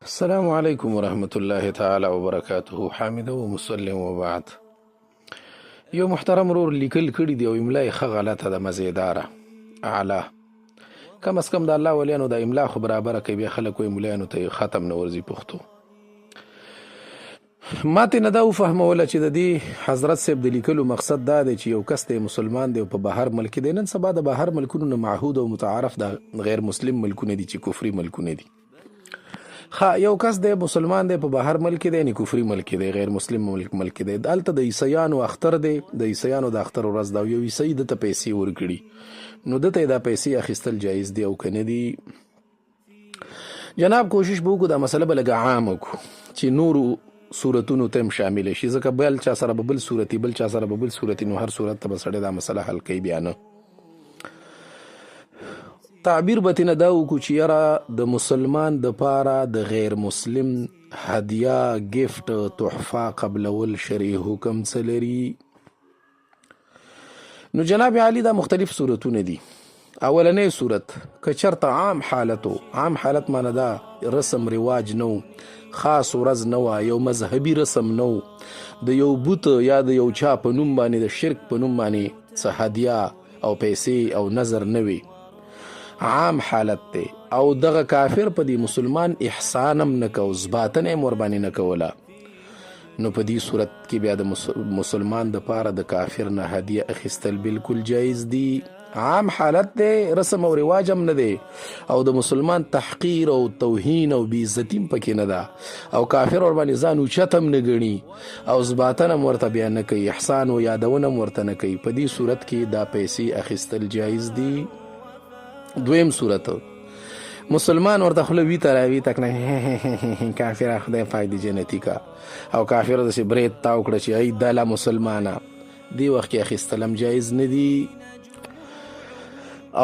السلام علیکم ورحمۃ اللہ تعالی وبرکاتہ. حامد و مسلم وبعد. یو محترم رور لیکل کړي دی او املا یې ښه غلطه ده، مزیداره اعلی. کم از کم د الله ولیانو د املا خو برابره کوي، بیا خلک وایي ملیانو ته ختم نه ورځي پښتو. ما ترې نه دا وفهموله چې د دې حضرت صاحب د لیکلو مقصد دا دی چې یو کس دی مسلمان دی او په بهر ملک دی. نن سبا د بهر ملکونو نه معهود او متعارف د غیر مسلم ملکونه دي چې کفري ملکونه دي. یو کس دی مسلمان دی په بهر ملک دی، یعنی کفري ملک دی، غیر مسلم ملک دی. دلته د عیسیانو اختر دی، د عیسیانو د اختر ورځ ده. یو عیسی دته پیسې ورکړي نو دته دا پیسې اخیستل جایز دی او که نه دي. جناب کوشش به وکړو دا مسله به لږه عام وکړو چې نورو صورتونو ته هم شامل شي، ځکه بل چا سره به بل صورتي، بل چا سره به بل صورتي، نو هر صورت ته به سړی دا مسله حل کوي. بیا نه تعبیر به ترېنه دا وکړو چې یاره د مسلمان دپاره د غیر مسلم هدیه، ګفت، تحفه قبلول شرعي حکم څه لري. نو جناب عالی دا مختلف صورتونه دي. اولنی صورت که چرته عام حالت و عام حالت معنی دا رسم رواج نو، خاص ورځ نه وه، یو مذهبي رسم نو، د یو بوت یا د یو چا په نوم باندې، د شرک په نوم باندې څه هدیه او پیسې او نظر نه وي، عام حالت دی او دغه کافر په دې مسلمان احسان هم نه کو، زباتنه هم ورباندې نه کوله، نو په دې صورت کې بیا د مسلمان دپاره د کافر نه هدیه اخیستل بالکل جایز دی. عام حالت دی، رسم او رواج هم نه دی او د مسلمان تحقیر او توهین او بېعزتي هم پکې نه ده او کافر ورباندې ځان اوچت هم نه ګڼي او زباتن هم ورته بیا نه کوي، احسان او یادونه هم ورته نه کوي. په دې صورت کې دا پیسې اخیستل جایز دی. دویم صورت مسلمان ورته خوله ویته راوي تک نه کافر خدای فایدې جنتي کا او کافر داسې برید تاو کړه چې ای دا لا مسلمانه، دې وخت کې اخیستل هم جایز نه دي.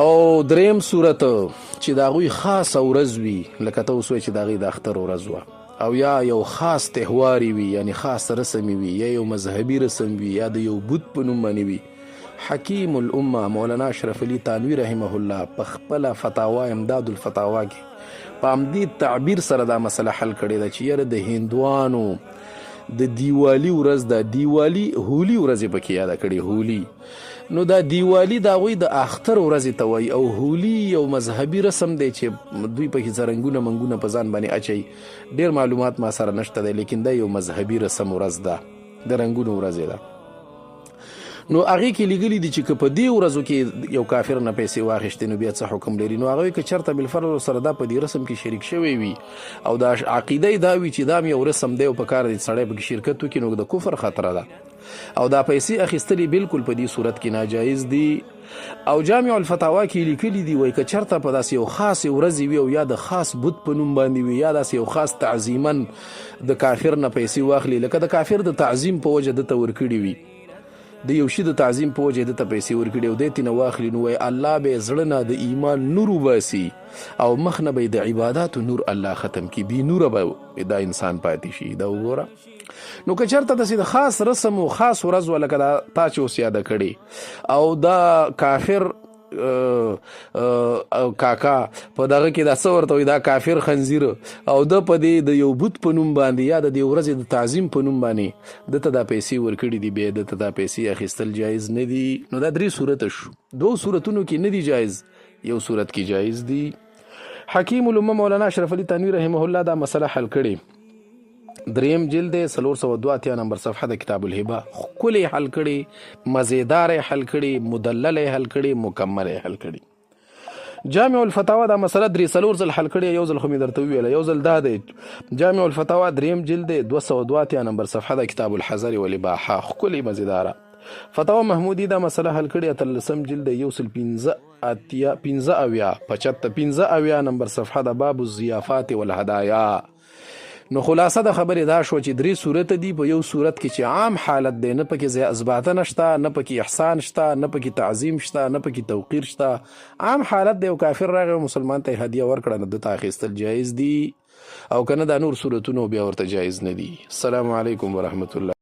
او دریم صورت چې د هغوی خاصه ورځ وي، لکه ته اوس وایې چې د هغوی د اختر ورځ وه او یا یو خاص تهواري وي، یعنی خاص رسمي وي، یا یو مذهبي رسم وي، یا د یو بت په نوم باندې وي. حکیم الامه مولانا اشرف علي تانوي رحمه الله په خپله فتاوا امداد الفتاوا کې په همدې تعبیر سره دا مسله حل کړې ده چې یاره د هندوانو د دیوالي ورځ ده، دیوالي هولي ورځ یې پکې یاده کړې، هولي. نو دا دیوالي د هغوی د اختر ورځې ته وایي او هولي یو مذهبي رسم دی چې دوی پکې څه رنګونه منګونه په ځان باندې اچوي. ډېر معلومات ما سره نشته دی، لیکن دا یو مذهبي رسم ورځ ده، د رنګونو ورځ ده. نو هغې کې لیکلي دي چې که په دې ورځو کې یو کافر نه پیسې واخیستې نو بیا څه حکم لري. نو هغوی که چېرته بالفرض سره دا په دې رسم کې شریک شوی وي او دا عقیده یې دا وي چې دا هم یو رسم دی او په کار دی سړی پکې شرکت وکړي، نو د کفر خطره ده او دا پیسې اخیستلې بالکل په دې صورت کې ناجایز دي. او جامع الفتاوا کې لیکلي دي وایي که چېرته په داسې یو خاص ورځې وي او یا د خاص بت په نوم باندې وي یا داسې یو خاص تعظیمن د کافر نه پیسې واخلي، لکه د کافر د تعظیم په وجه دته ورکړي وي، د یو شي د تعظیم په وجه دته پیسې ورکړي او دی ترېنه واخلي، نو وایي الله به یې زړه نه د ایمان نور وباسي او مخ نه به یې د عباداتو نور الله ختم کړي، بې نوره به دا انسان پاتې شي. دا وګوره. نو که چېرته داسې د خاص رسم او خاص ورځ وه لکه دا تا چې اوس یاده کړې او دا کافر کاکا په دغه کې دا څه ورته وایي، دا کافر خنزیر او د په دې د یو بت په نوم باندې یا د دې ورځې د تعظیم په نوم باندې دته دا پیسې ورکړي دي، بیا دته دا پیسې اخیستل جایز نه دي. نو دا درې صورته شو. دو صورتونو کې نه دي جایز، یو صورت کې جایز دي. حکیم الامه مولانا اشرف علي تانوي رحمه الله دا مسله حل کړې. دریم جلد 482 نمبر صفحه د کتاب الهبه ښکلې حل کړې، مزیدار حل کړې، مدلل حل کړې، مکمل حل کړې. جامع الفتاوا دا مسله 3 ځل حل کړې، یو ځل خو مې درته وویله، یو ځل دا دی. جامع الفتاوا دریم جلد 282 نمبر صفحه د کتاب الحذر والاباحه ښکلې مزیداره. فتاوا محمودي دا مسله حل کړې، 13 جلد 115 نمبر صفحه د باب الضیافات والهدایا. نو خلاصه د خبرې دا شو چې درې صورت دي. په یو صورت کې چې عام حالت دی، نه پکې ازباطنه شته، نه پکې احسان شته، نه پکې تعظیم شته، نه پکې توقیر شته، عام حالت دی او کافر راغی مسلمان ته هدیه ورکړه، نو دته اخیستل جایز دي او که نه دا نور صورتونه بیا ورته جایز نه دي. السلام علیکم ورحمت الله.